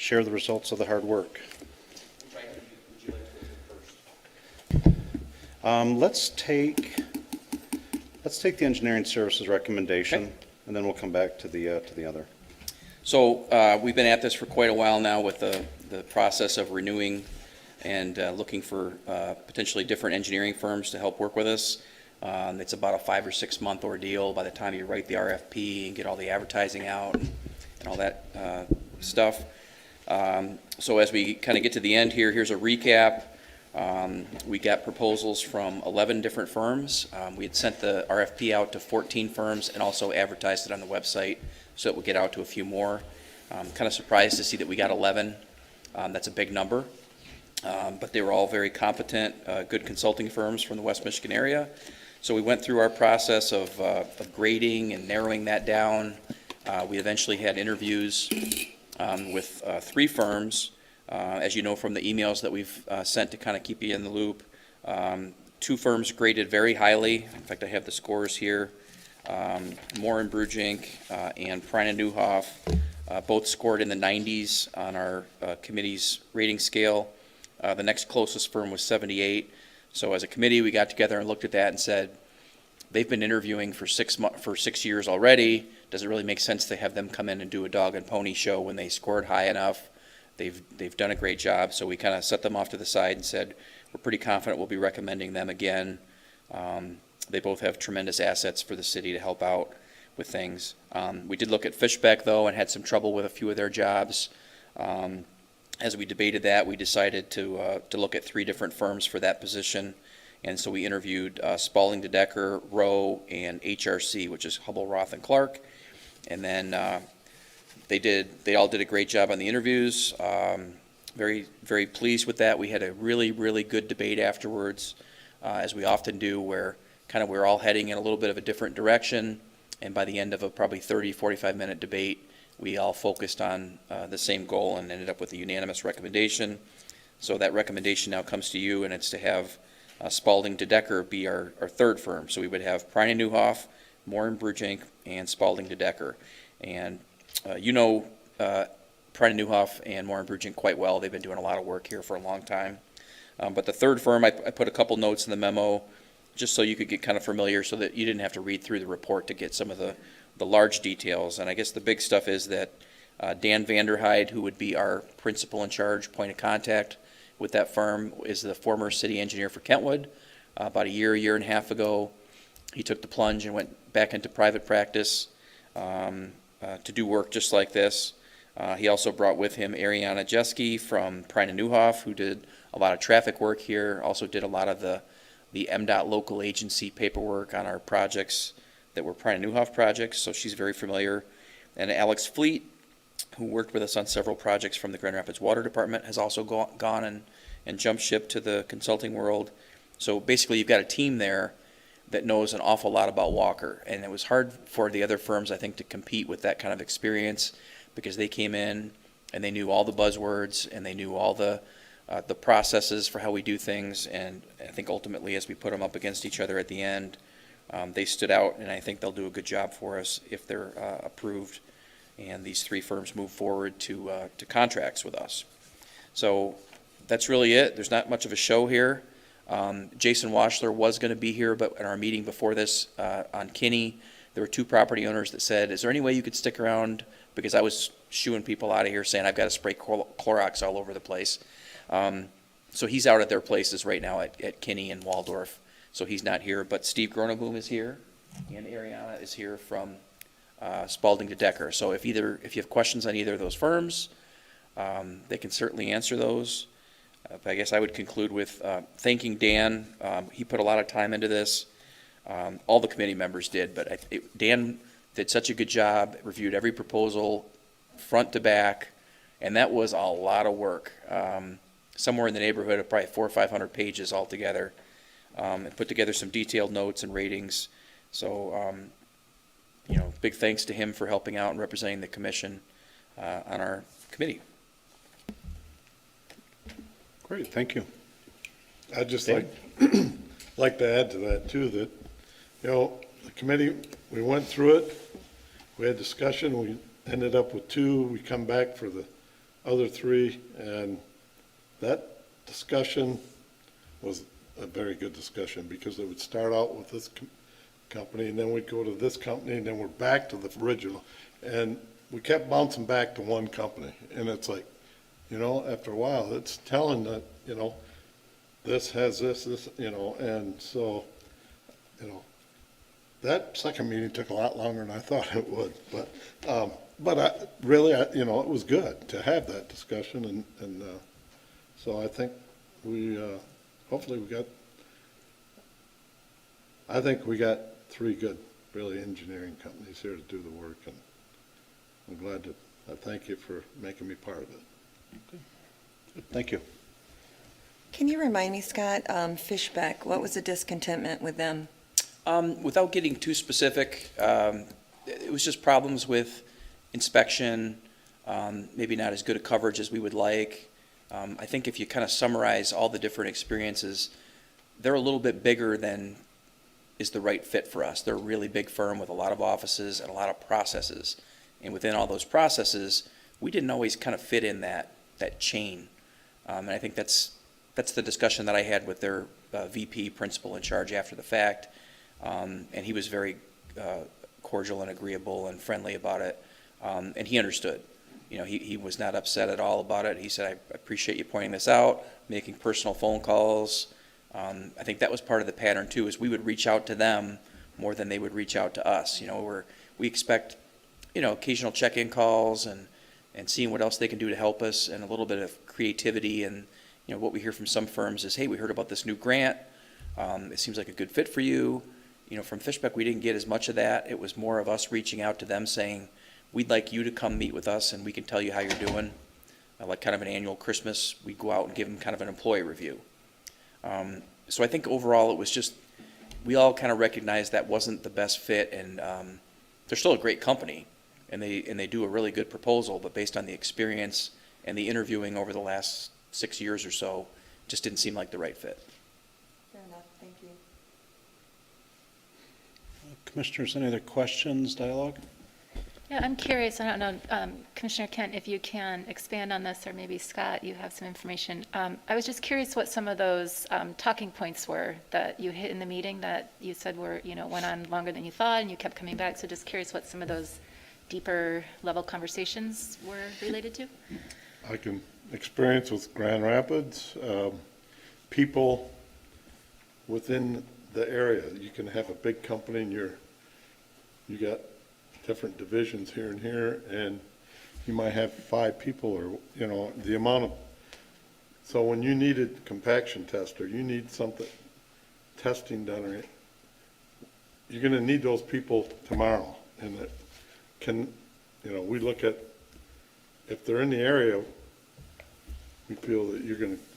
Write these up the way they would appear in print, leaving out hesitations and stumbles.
share the results of the hard work. Let's take the engineering services recommendation, Okay. and then we'll come back to the other. So we've been at this for quite a while now with the process of renewing and looking for potentially different engineering firms to help work with us. It's about a 5 or 6 month ordeal by the time you write the RFP and get all the advertising out and all that stuff. So as we kind of get to the end here, here's a recap. We got proposals from 11 different firms. We had sent the RFP out to 14 firms and also advertised it on the website so it would get out to a few more. Kind of surprised to see that we got 11. That's a big number. But they were all very competent, good consulting firms from the West Michigan area. So we went through our process of grading and narrowing that down. We eventually had interviews with 3 firms. As you know from the emails that we've sent to kind of keep you in the loop, 2 firms graded very highly. In fact, I have the scores here. Moore and Brugink and Prine and Newhoff both scored in the 90s on our committee's rating scale. The next closest firm was 78. So as a committee, we got together and looked at that and said, they've been interviewing for 6 years already. Does it really make sense to have them come in and do a dog and pony show when they scored high enough? They've done a great job. So we kind of set them off to the side and said, we're pretty confident we'll be recommending them again. They both have tremendous assets for the city to help out with things. We did look at Fishbeck, though, and had some trouble with a few of their jobs. As we debated that, we decided to look at 3 different firms for that position. And so we interviewed Spalding DeDecker, Rowe, and HRC, which is Hubble, Roth, and Clark. And then they all did a great job on the interviews. Very, very pleased with that. We had a really, really good debate afterwards, as we often do, where kind of we're all heading in a little bit of a different direction. And by the end of a probably 30, 45-minute debate, we all focused on the same goal and ended up with a unanimous recommendation. So that recommendation now comes to you, and it's to have Spalding DeDecker be our 3rd firm. So we would have Prine and Newhoff, Moore and Brugink, and Spalding DeDecker. And Prine and Newhoff and Moore and Brugink quite well. They've been doing a lot of work here for a long time. But the 3rd firm, I put a couple notes in the memo just so you could get kind of familiar so that you didn't have to read through the report to get some of the large details. And I guess the big stuff is that Dan Vanderhyde, who would be our principal in charge, point of contact with that firm, is the former city engineer for Kentwood. About a year and a half ago, he took the plunge and went back into private practice to do work just like this. He also brought with him Ariana Jeske from Prine and Newhoff, who did a lot of traffic work here, also did a lot of the MDOT local agency paperwork on our projects that were Prine and Newhoff projects, so she's very familiar. And Alex Fleet, who worked with us on several projects from the Grand Rapids Water Department, has also gone and jumped ship to the consulting world. So basically you've got a team there that knows an awful lot about Walker, and it was hard for the other firms, I think, to compete with that kind of experience because they came in and they knew all the buzzwords and they knew all the processes for how we do things. And I think ultimately, as we put them up against each other at the end, they stood out, and I think they'll do a good job for us if they're approved and these 3 firms move forward to contracts with us. So that's really it. There's not much of a show here. Jason Washler was going to be here, but in our meeting before this on Kinney, there were 2 property owners that said, is there any way you could stick around? Because I was shooing people out of here saying I've got to spray Clorox all over the place. So he's out at their places right now at Kinney and Waldorf. So he's not here, but Steve Groneboom is here, and Ariana is here from Spalding DeDecker. So if you have questions on either of those firms, they can certainly answer those. But I guess I would conclude with thanking Dan. He put a lot of time into this. All the committee members did, but Dan did such a good job, reviewed every proposal front to back, and that was a lot of work. Somewhere in the neighborhood of probably 400 or 500 pages altogether. And put together some detailed notes and ratings. So, big thanks to him for helping out and representing the commission on our committee. Great, thank you. I'd just like to add to that too, that, the committee, we went through it, we had discussion, we ended up with 2, we come back for the other three, and that discussion was a very good discussion, because it would start out with this company, and then we'd go to this company, and then we're back to the original. And we kept bouncing back to one company, and it's like, after a while, it's telling that, this has this, and so, that second meeting took a lot longer than I thought it would, but it was good to have that discussion, and so I think hopefully I think we got three good, really engineering companies here to do the work, and I'm glad I thank you for making me part of it. Thank you. Can you remind me, Scott, Fishbeck, what was the discontentment with them? Without getting too specific, it was just problems with inspection, maybe not as good a coverage as we would like. I think if you kind of summarize all the different experiences, they're a little bit bigger than is the right fit for us. They're a really big firm with a lot of offices and a lot of processes. And within all those processes, we didn't always kind of fit in that chain. And I think that's the discussion that I had with their VP, principal in charge after the fact. And he was very cordial and agreeable and friendly about it. And he understood. He was not upset at all about it. He said, I appreciate you pointing this out, making personal phone calls. I think that was part of the pattern too, is we would reach out to them more than they would reach out to us. We expect, occasional check-in calls and seeing what else they can do to help us, and a little bit of creativity. And, what we hear from some firms is, hey, we heard about this new grant. It seems like a good fit for you. From Fishbeck, we didn't get as much of that. It was more of us reaching out to them saying, we'd like you to come meet with us and we can tell you how you're doing. Like kind of an annual Christmas, we go out and give them kind of an employee review. So I think overall it was just, we all kind of recognized that wasn't the best fit, and they're still a great company, and they do a really good proposal, but based on the experience and the interviewing over the last 6 years or so, just didn't seem like the right fit. Fair enough, thank you. Commissioners, any other questions, dialogue? Yeah, I'm curious, I don't know, Commissioner Kent, if you can expand on this, or maybe Scott, you have some information. I was just curious what some of those talking points were that you hit in the meeting that you said were, went on longer than you thought, and you kept coming back. So just curious what some of those deeper level conversations were related to. I can experience with Grand Rapids, people within the area. You can have a big company and you got different divisions here and here, and you might have 5 people, or the amount of, so when you needed compaction test, or you need something testing done, or you're going to need those people tomorrow. And it can, we look at, if they're in the area, we feel that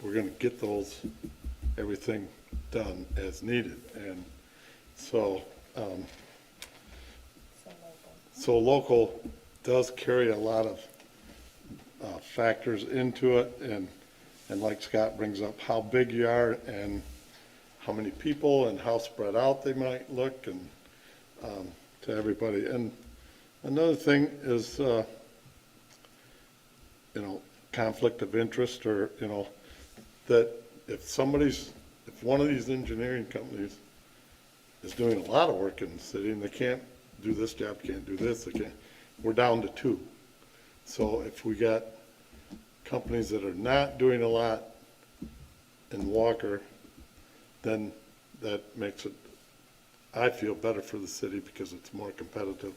we're going to get everything done as needed. And so so local does carry a lot of factors into it, and like Scott brings up, how big you are and how many people and how spread out they might look, and to everybody. And another thing is conflict of interest, or that if one of these engineering companies is doing a lot of work in the city and they can't do this job, can't do this, we're down to 2. So if we got companies that are not doing a lot in Walker, then that makes it, I feel, better for the city, because it's more competitive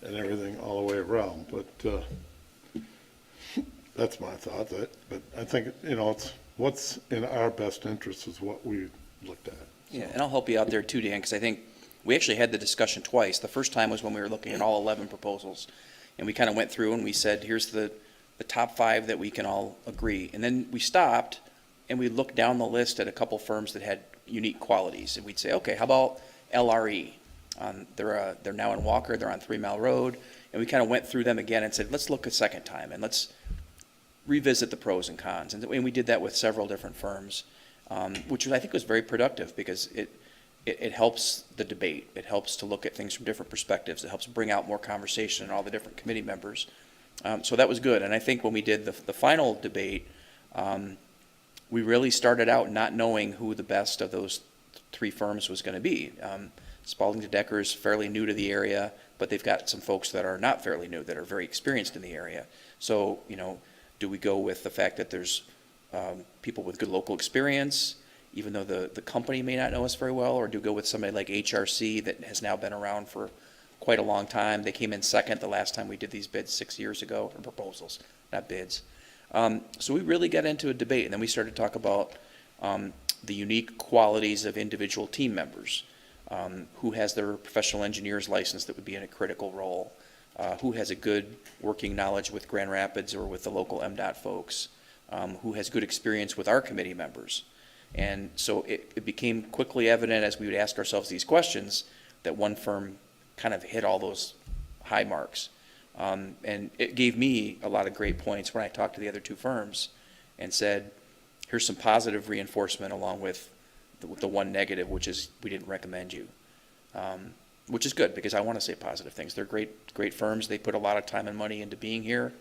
and everything all the way around. But that's my thought. But I think, it's what's in our best interest is what we looked at. Yeah, and I'll help you out there too, Dan, because I think we actually had the discussion twice. The first time was when we were looking at all 11 proposals, and we kind of went through and we said, here's the top 5 that we can all agree. And then we stopped and we looked down the list at a couple firms that had unique qualities, and we'd say, okay, how about LRE? They're now in Walker, they're on 3 Mile Road, and we kind of went through them again and said, let's look a second time and let's revisit the pros and cons. And we did that with several different firms, which I think was very productive, because it helps the debate. It helps to look at things from different perspectives. It helps bring out more conversation in all the different committee members. So that was good. And I think when we did the final debate, we really started out not knowing who the best of those three firms was going to be. Spalding to Decker is fairly new to the area, but they've got some folks that are not fairly new, that are very experienced in the area. So, do we go with the fact that there's people with good local experience, even though the company may not know us very well, or do we go with somebody like HRC that has now been around for quite a long time? They came in second the last time we did these bids 6 years ago, or proposals, not bids. So we really got into a debate, and then we started to talk about the unique qualities of individual team members. Who has their professional engineer's license that would be in a critical role? Who has a good working knowledge with Grand Rapids or with the local MDOT folks? Who has good experience with our committee members? And so it became quickly evident as we would ask ourselves these questions that one firm kind of hit all those high marks. And it gave me a lot of great points when I talked to the other two firms and said, here's some positive reinforcement along with the one negative, which is we didn't recommend you, which is good because I want to say positive things. They're great firms. They put a lot of time and money into being here,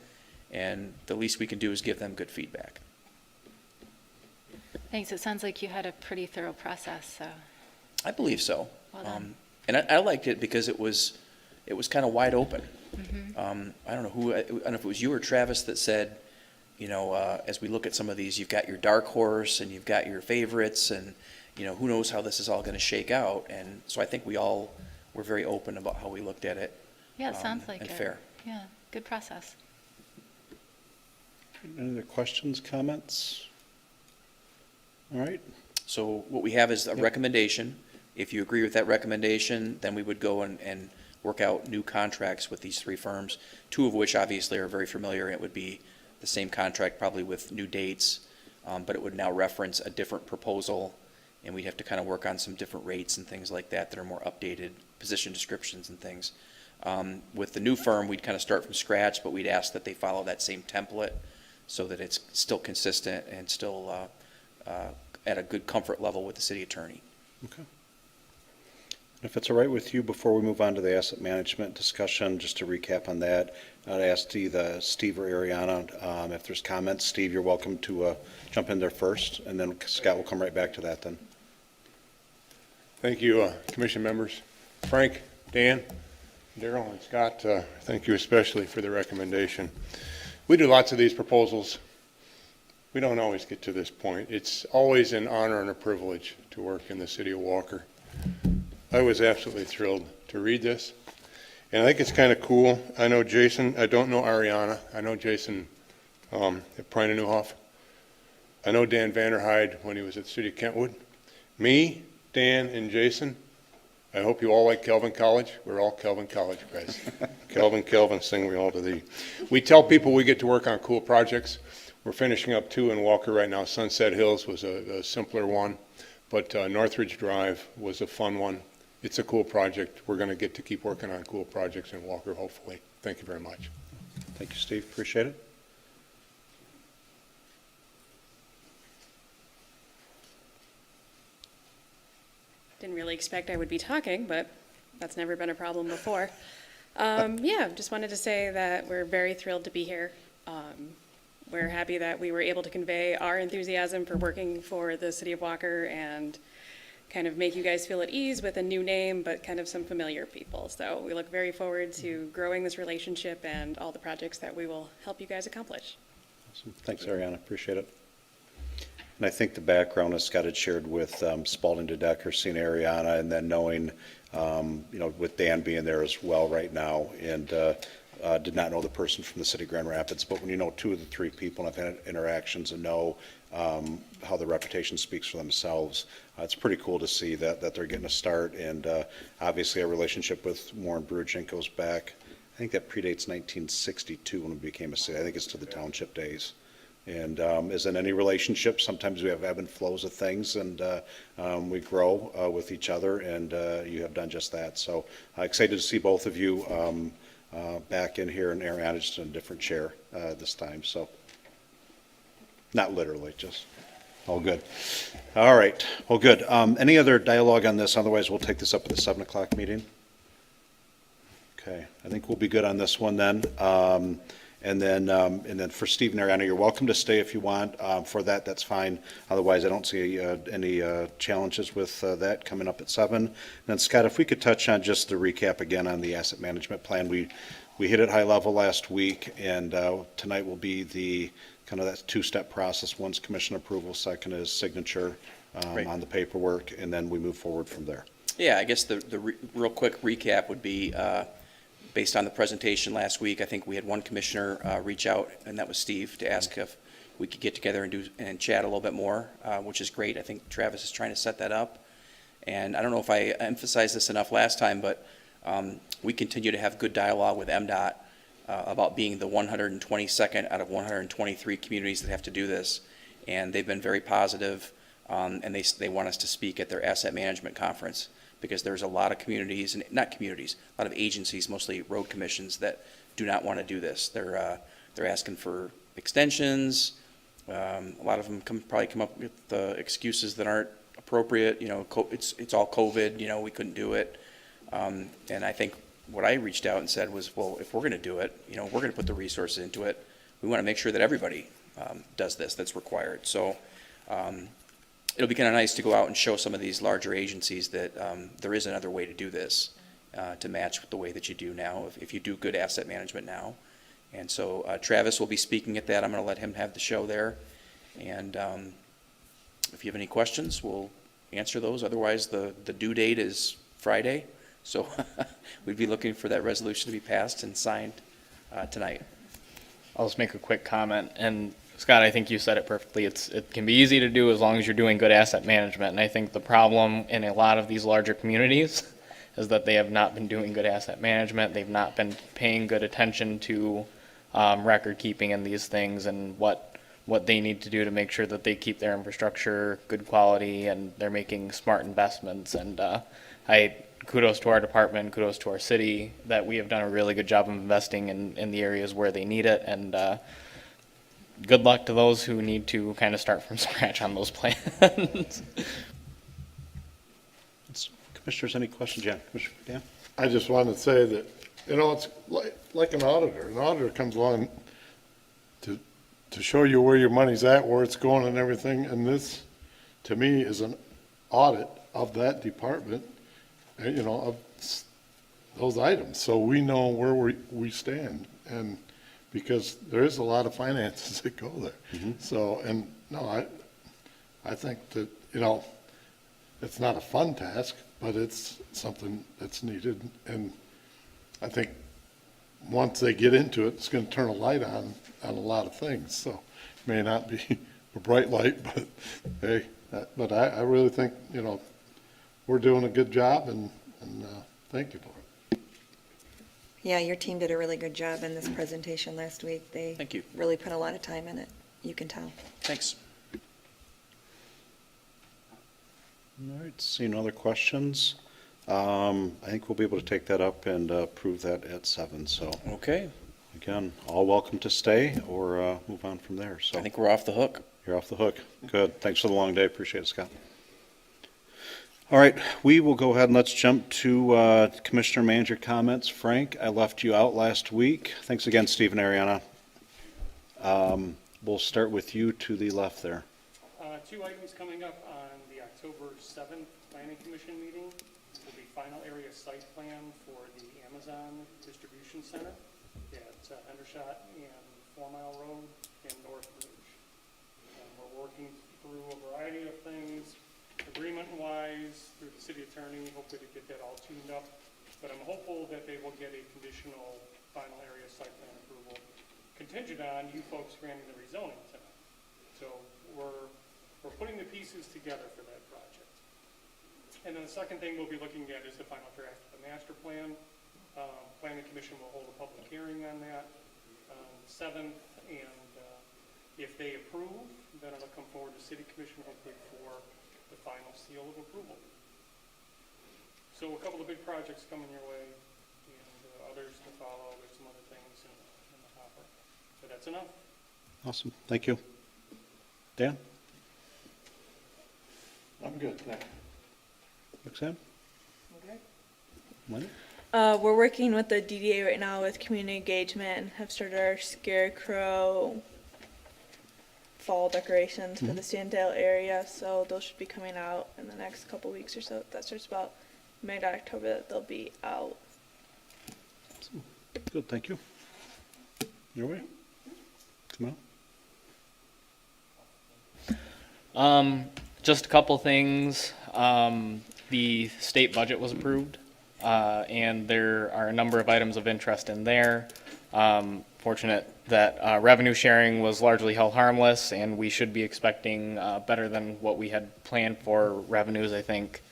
and the least we can do is give them good feedback. Thanks. It sounds like you had a pretty thorough process, so. I believe so. Well done. And I liked it because it was kind of wide open. I don't know I don't know if it was you or Travis that said, as we look at some of these, you've got your dark horse and you've got your favorites, and who knows how this is all going to shake out. And so I think we all were very open about how we looked at it. Yeah, it sounds like and it. fair. Yeah, good process. Any other questions, comments? All right. So what we have is a recommendation. If you agree with that recommendation, then we would go and work out new contracts with these three firms, two of which obviously are very familiar. It would be the same contract, probably with new dates, but it would now reference a different proposal, and we'd have to kind of work on some different rates and things like that are more updated, position descriptions and things. With the new firm, we'd kind of start from scratch, but we'd ask that they follow that same template so that it's still consistent and still at a good comfort level with the city attorney. Okay. If it's all right with you, before we move on to the asset management discussion, just to recap on that, I'd ask either Steve or Ariana if there's comments. Steve, you're welcome to jump in there first, and then Scott will come right back to that then. Thank you, commission members. Frank, Dan, Daryl, and Scott, thank you especially for the recommendation. We do lots of these proposals. We don't always get to this point. It's always an honor and a privilege to work in the city of Walker. I was absolutely thrilled to read this, and I think it's kind of cool. I know Jason. I don't know Ariana. I know Jason at Prina Newhoff. I know Dan Vanderhyde when he was at the city of Kentwood. Me, Dan, and Jason, I hope you all like Kelvin College. We're all Kelvin College guys. Kelvin, sing we all to thee. We tell people we get to work on cool projects. We're finishing up 2 in Walker right now. Sunset Hills was a simpler one, but Northridge Drive was a fun one. It's a cool project. We're going to get to keep working on cool projects in Walker, hopefully. Thank you very much. Thank you, Steve. Appreciate it. Didn't really expect I would be talking, but that's never been a problem before. Yeah, just wanted to say that we're very thrilled to be here. We're happy that we were able to convey our enthusiasm for working for the city of Walker and kind of make you guys feel at ease with a new name, but kind of some familiar people. So we look very forward to growing this relationship and all the projects that we will help you guys accomplish. Awesome. Thanks, Ariana. Appreciate it. And I think the background, as Scott had shared with Spalding to Decker, seeing Ariana, and then knowing, with Dan being there as well right now, and did not know the person from the city of Grand Rapids, but when you know 2 of the 3 people and have had interactions and know how the reputation speaks for themselves, it's pretty cool to see that they're getting a start. And obviously our relationship with Warren Brugink goes back, I think that predates 1962 when we became a city. I think it's to the township days. And as in any relationship, sometimes we have ebb and flows of things, and we grow with each other, and you have done just that. So excited to see both of you back in here, and Ariana just in a different chair this time. So not literally, just all good. All right, well, good. Any other dialogue on this? Otherwise, we'll take this up at the 7 o'clock meeting. Okay, I think we'll be good on this one then. And then for Steve and Ariana, you're welcome to stay if you want. For that, that's fine. Otherwise, I don't see any challenges with that coming up at 7. And then Scott, if we could touch on just the recap again on the asset management plan. We hit it high level last week, and tonight will be the kind of that two-step process. One's commission approval, second is signature Right. on the paperwork, and then we move forward from there. Yeah, I guess the real quick recap would be, based on the presentation last week, I think we had one commissioner reach out, and that was Steve, to ask if we could get together and chat a little bit more, which is great. I think Travis is trying to set that up. And I don't know if I emphasized this enough last time, but we continue to have good dialogue with MDOT about being the 122nd out of 123 communities that have to do this. And they've been very positive, and they want us to speak at their asset management conference, because there's a lot of communities, and not communities, a lot of agencies, mostly road commissions, that do not want to do this. They're asking for extensions. A lot of them probably come up with excuses that aren't appropriate. You know, it's all COVID. You know, we couldn't do it. And I think what I reached out and said was, well, if we're going to do it, you know, we're going to put the resources into it. We want to make sure that everybody does this. That's required. So. It'll be kind of nice to go out and show some of these larger agencies that there is another way to do this, to match with the way that you do now, if you do good asset management now. And so Travis will be speaking at that. I'm going to let him have the show there. And if you have any questions, we'll answer those. Otherwise, the due date is Friday. So we'd be looking for that resolution to be passed and signed tonight. I'll just make a quick comment. And Scott, I think you said it perfectly. It can be easy to do as long as you're doing good asset management. And I think the problem in a lot of these larger communities is that they have not been doing good asset management. They've not been paying good attention to record keeping and these things, and what they need to do to make sure that they keep their infrastructure good quality and they're making smart investments. And kudos to our department, kudos to our city, that we have done a really good job of investing in the areas where they need it. And good luck to those who need to kind of start from scratch on those plans. Commissioners, any questions? Yeah, Commissioner Dan? I just wanted to say that, you know, it's like an auditor. An auditor comes along to show you where your money's at, where it's going and everything. And this, to me, is an audit of that department, you know, of those items. So we know where we stand. And because there is a lot of finances that go there. Mm-hmm. So, and no, I think that, you know, it's not a fun task, but it's something that's needed. And I think once they get into it, it's going to turn a light on a lot of things. So it may not be a bright light, but hey, but I really think, you know, we're doing a good job, and thank you for it. Yeah, your team did a really good job in this presentation last week. They Thank you. really put a lot of time in it. You can tell. Thanks. All right, seeing no other questions, I think we'll be able to take that up and approve that at 7. So Okay. again, all welcome to stay or move on from there. So I think we're off the hook. you're off the hook. Good. Thanks for the long day. Appreciate it, Scott. All right, we will go ahead and let's jump to Commissioner Manager comments. Frank, I left you out last week. Thanks again, Steve and Ariana. We'll start with you to the left there. 2 items coming up on the October 7th Planning Commission meeting will be final area site plan for the Amazon Distribution Center at Hendershot and 4 Mile Road in North Ridge. We're working through a variety of things, agreement-wise, through the city attorney, hopefully to get that all tuned up. But I'm hopeful that they will get a conditional final area site plan approval contingent on you folks granting the rezoning tonight. So we're putting the pieces together for that project. And then the second thing we'll be looking at is the final draft of the master plan. Planning Commission will hold a public hearing on that on the 7th, and if they approve, then it'll come forward to City Commission hopefully for the final seal of approval. So a couple of big projects coming your way, and others to follow. There's some other things in the hopper, but that's enough. Awesome. Thank you. Dan? I'm good, thank you. Roxanne? Okay. Lenny? We're working with the DDA right now with community engagement and have started our scarecrow fall decorations for the Sandale area. So those should be coming out in the next couple weeks or so. That starts about mid-October that they'll be out. Good, thank you. Your way? Come on. Just a couple things. The state budget was approved, and there are a number of items of interest in there. Fortunate that revenue sharing was largely held harmless, and we should be expecting better than what we had planned for revenues, I think,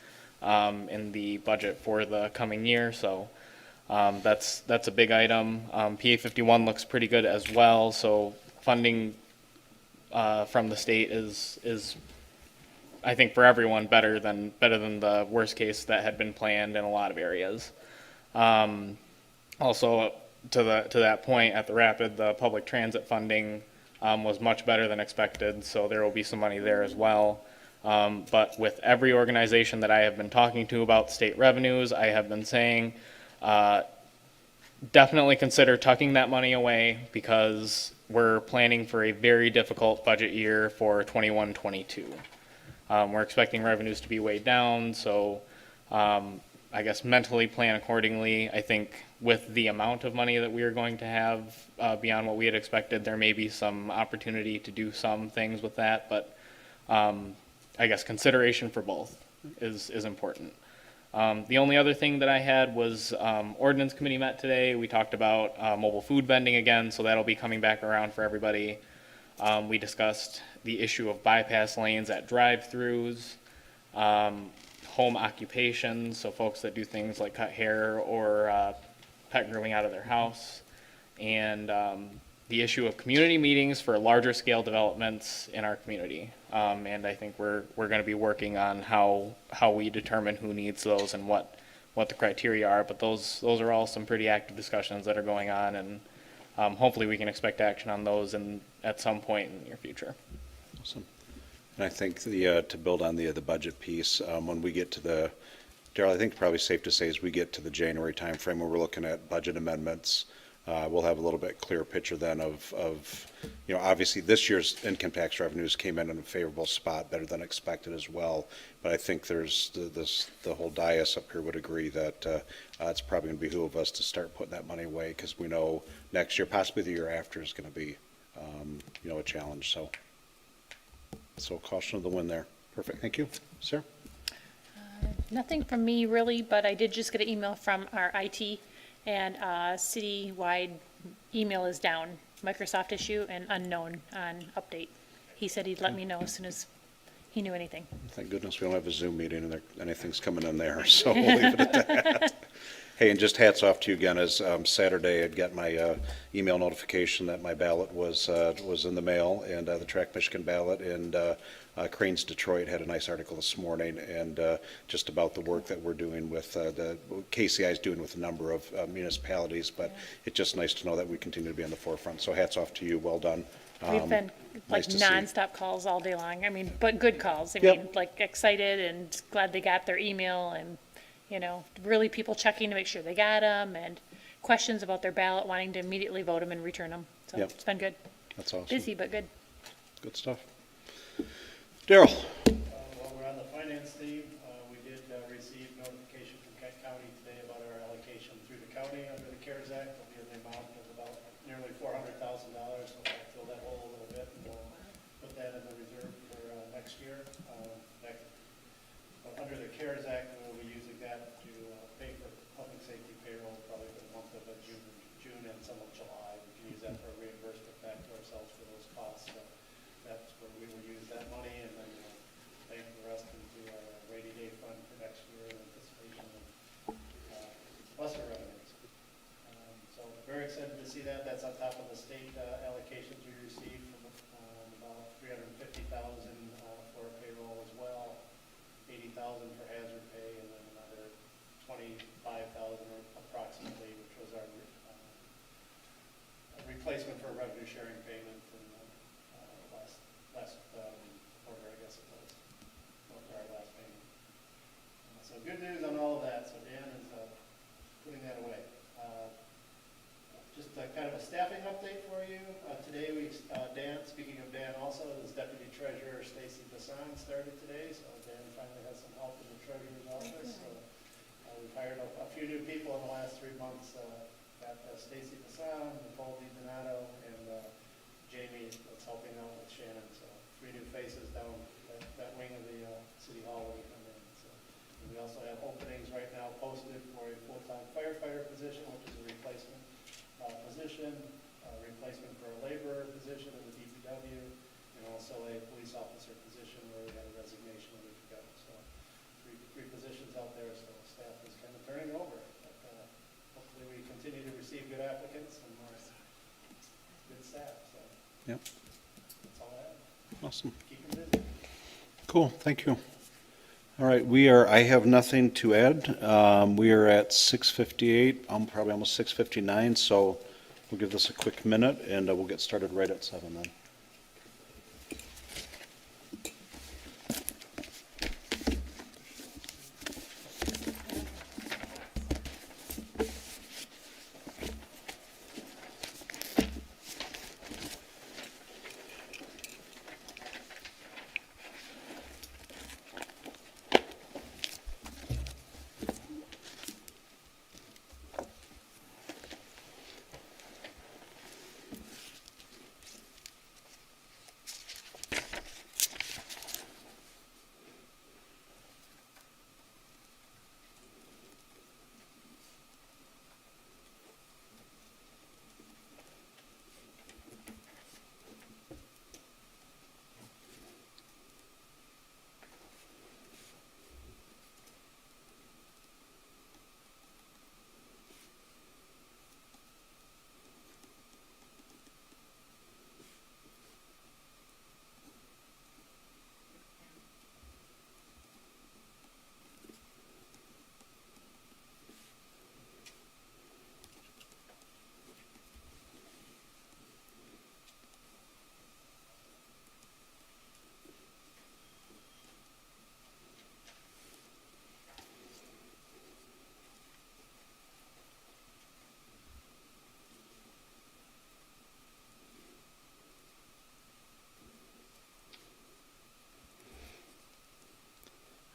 in the budget for the coming year. So that's a big item. PA 51 looks pretty good as well. So funding from the state is I think for everyone better than the worst case that had been planned in a lot of areas. Also, to that point, at the Rapid, the public transit funding was much better than expected, so there will be some money there as well. But with every organization that I have been talking to about state revenues, I have been saying definitely consider tucking that money away, because we're planning for a very difficult budget year for 21-22. We're expecting revenues to be weighed down, so I guess mentally plan accordingly. I think with the amount of money that we are going to have beyond what we had expected, there may be some opportunity to do some things with that, but I guess consideration for both is important. The only other thing that I had was Ordinance Committee met today. We talked about mobile food vending again, so that'll be coming back around for everybody. We discussed the issue of bypass lanes at drive-throughs, home occupations, so folks that do things like cut hair or pet grooming out of their house, and the issue of community meetings for larger scale developments in our community. And I think we're going to be working on how we determine who needs those and what the criteria are. But those are all some pretty active discussions that are going on, and hopefully we can expect action on those at some point in the near future. Awesome. And I think to build on the budget piece, when we get to Daryl, I think probably safe to say as we get to the January timeframe where we're looking at budget amendments, we'll have a little bit clearer picture then of obviously this year's income tax revenues came in a favorable spot, better than expected as well. But I think there's the whole dais up here would agree that it's probably going to behoove us to start putting that money away, because we know next year, possibly the year after, is going to be a challenge. So caution of the wind there. Perfect. Thank you. Sarah? Nothing from me really, but I did just get an email from our IT, and citywide email is down. Microsoft issue and unknown on update. He said he'd let me know as soon as he knew anything. Thank goodness we don't have a Zoom meeting and anything's coming in there, so we'll leave it at that. Hey, and just hats off to you again, as Saturday I'd got my email notification that my ballot was in the mail, and the Track Michigan ballot, and Cranes Detroit had a nice article this morning, and just about the work that we're doing with the KCI is doing with a number of municipalities, but it's just nice to know that we continue to be on the forefront. So hats off to you, well done. We've been like nice to see. nonstop calls all day long. I mean, but good calls. I Yep. mean, like excited and glad they got their email, and really people checking to make sure they got them, and questions about their ballot, wanting to immediately vote them and return them. So Yep. it's been good. That's awesome. Busy, but good. Good stuff. Daryl? While we're on the finance theme, we did receive notification from Kent County today about our allocation through the county under the CARES Act. It'll be in the amount of about nearly $400,000, so we'll fill that hole a little bit, and we'll put that in the reserve for next year. Under the CARES Act, we'll be using that to pay for public safety payroll, probably for the month of June and some of July. We can use that for reimbursement back to ourselves for those costs. So that's where we will use that money, and then bank the rest into our rainy day fund for next year in anticipation of lesser revenues. So very excited to see that. That's on top of the state allocations we received from about $350,000 for payroll as well, $80,000 for hazard pay, and then another $25,000 approximately, which was our replacement for a revenue sharing payment from last quarter, I guess it was, for our last payment. So good news on all of that. So Dan is putting that also is Deputy Treasurer Stacy Bassan started today, so Dan finally has some help in the Treasurer's office. So we've hired a few new people in the last 3 months. Got Stacy Bassan, Nicole DiDonato, and Jamie that's helping out with Shannon. So 3 new faces down that wing of the City Hall when we come in. So, and we also have openings right now posted for a full-time firefighter position, which is a replacement position, replacement for a laborer position in the DPW, and also a police officer position where we had a resignation a week ago. So three positions out there, so staff is kind of turning over. But hopefully we continue to receive good applicants and more good staff. So Yep. that's all I have. Awesome. Keep them busy. Cool, thank you. All right, I have nothing to add. We are at 6:58, probably almost 6:59, so we'll give this a quick minute, and we'll get started right at 7 then.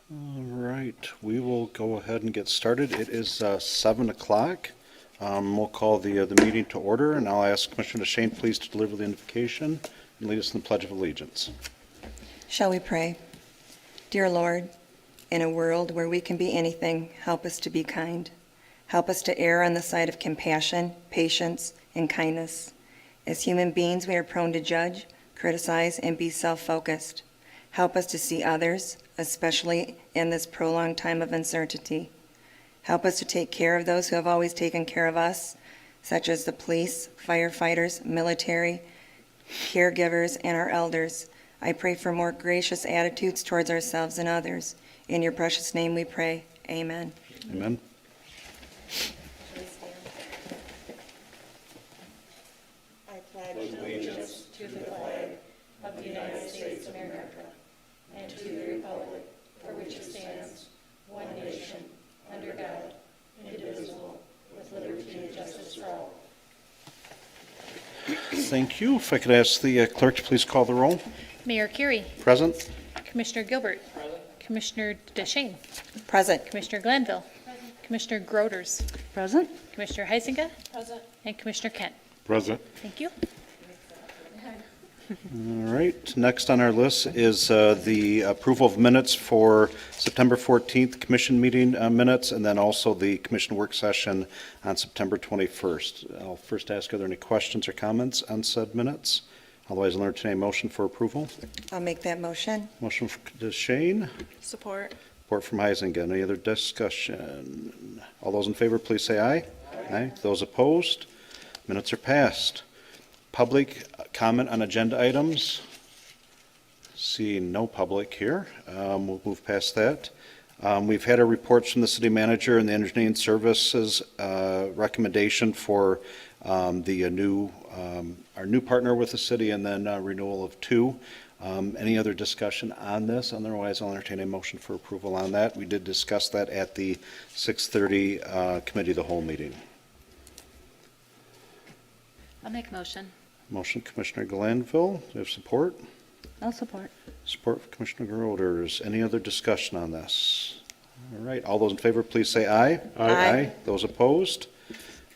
All right, we will go ahead and get started. It is 7 o'clock. We'll call the meeting to order, and I'll ask Commissioner Shane please to deliver the invocation and lead us in the Pledge of Allegiance. Shall we pray? Dear Lord, in a world where we can be anything, help us to be kind. Help us to err on the side of compassion, patience, and kindness. As human beings, we are prone to judge, criticize, and be self-focused. Help us to see others, especially in this prolonged time of uncertainty. Help us to take care of those who have always taken care of us, such as the police, firefighters, military, caregivers, and our elders. I pray for more gracious attitudes towards ourselves and others. In your precious name we pray. Amen. Amen. I pledge allegiance to the flag of the United States of America and to the republic for which it stands, one nation, under God, indivisible, with liberty and justice for all. Thank you. If I could ask the clerk to please call the roll. Mayor Curie, Present? Commissioner Gilbert, Commissioner DeShane, Present. Commissioner Glanville, Commissioner Groders, Present. Commissioner Heisinger, and Commissioner Kent. Present. Thank you. All right, next on our list is the approval of minutes for September 14th Commission meeting minutes, and then also the Commission work session on September 21st. I'll first ask, are there any questions or comments on said minutes? Otherwise, I'll entertain a motion for approval. I'll make that motion. Motion from DeShane, Support. support from Heisinger. Any other discussion? All those in favor, please say aye. Aye. Those opposed? Minutes are passed. Public comment on agenda items? Seeing no public here, we'll move past that. We've had our reports from the city manager and the engineering services recommendation for our new partner with the city, and then renewal of 2. Any other discussion on this? Otherwise, I'll entertain a motion for approval on that. We did discuss that at the 6:30 committee of the whole meeting. I'll make a motion. Motion, Commissioner Glanville. Do you have support? I'll support. Support for Commissioner Groders. Any other discussion on this? All right, all those in favor, please say aye. Aye. Those opposed?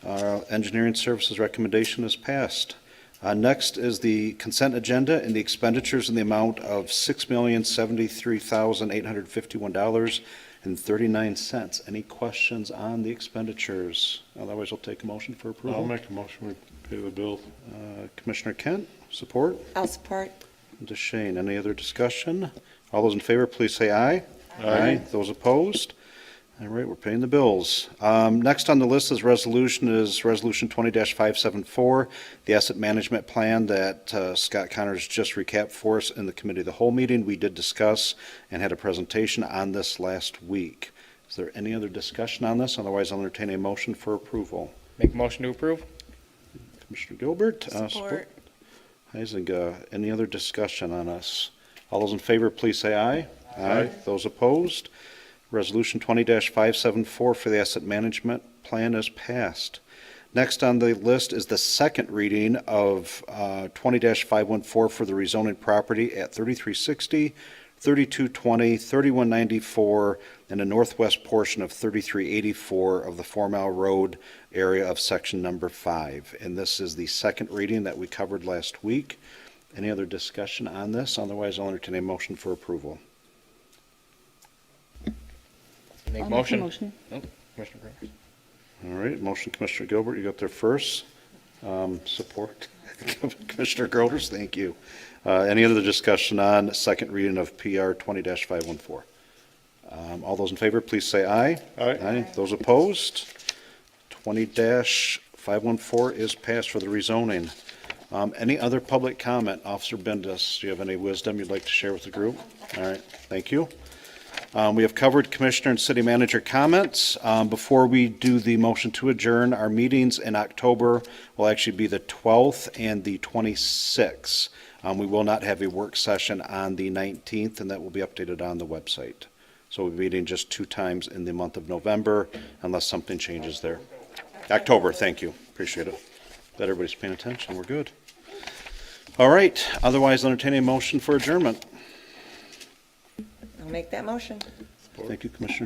Engineering Services recommendation is passed. Next is the consent agenda and the expenditures in the amount of $6,073,851.39. Any questions on the expenditures? Otherwise, I'll take a motion for approval. I'll make a motion, we pay the bills. Commissioner Kent, support. I'll support. DeShane, any other discussion? All those in favor, please say aye. Aye. Those opposed? All right, we're paying the bills. Next on the list is Resolution 20-574, the asset management plan that Scott Connors just recapped for us in the committee of the whole meeting. We did discuss and had a presentation on this last week. Is there any other discussion on this? Otherwise, I'll entertain a motion for approval. Make a motion to approve? Commissioner Gilbert? Support. Heising, any other discussion on us? All those in favor, please say aye. Aye. Those opposed? Resolution 20-574 for the asset management plan is passed. Next on the list is the second reading of 20-514 for the rezoning property at 3360, 3220, 3194, and the northwest portion of 3384 of the 4 Mile Road area of section number 5. And this is the second reading that we covered last week. Any other discussion on this? Otherwise, I'll entertain a motion for approval. Make I'll motion. Make a motion. Oh, Commissioner Groders. All right, motion Commissioner Gilbert, you got there first. Support Commissioner Groders, thank you. Any other discussion on second reading of PR 20-514? All those in favor, please say aye. Aye. Those opposed? 20-514 is passed for the rezoning. Any other public comment? Officer Bendis, do you have any wisdom you'd like to share with the group? All right, thank you. We have covered Commissioner and City Manager comments. Before we do the motion to adjourn, our meetings in October will actually be the 12th and the 26th. We will not have a work session on the 19th, and that will be updated on the website. So we'll be meeting just 2 times in the month of November, unless something changes there. October, thank you. Appreciate it. Glad everybody's paying attention. We're good. All right. Otherwise, entertain a motion for adjournment. I'll make that motion. Thank you, Commissioner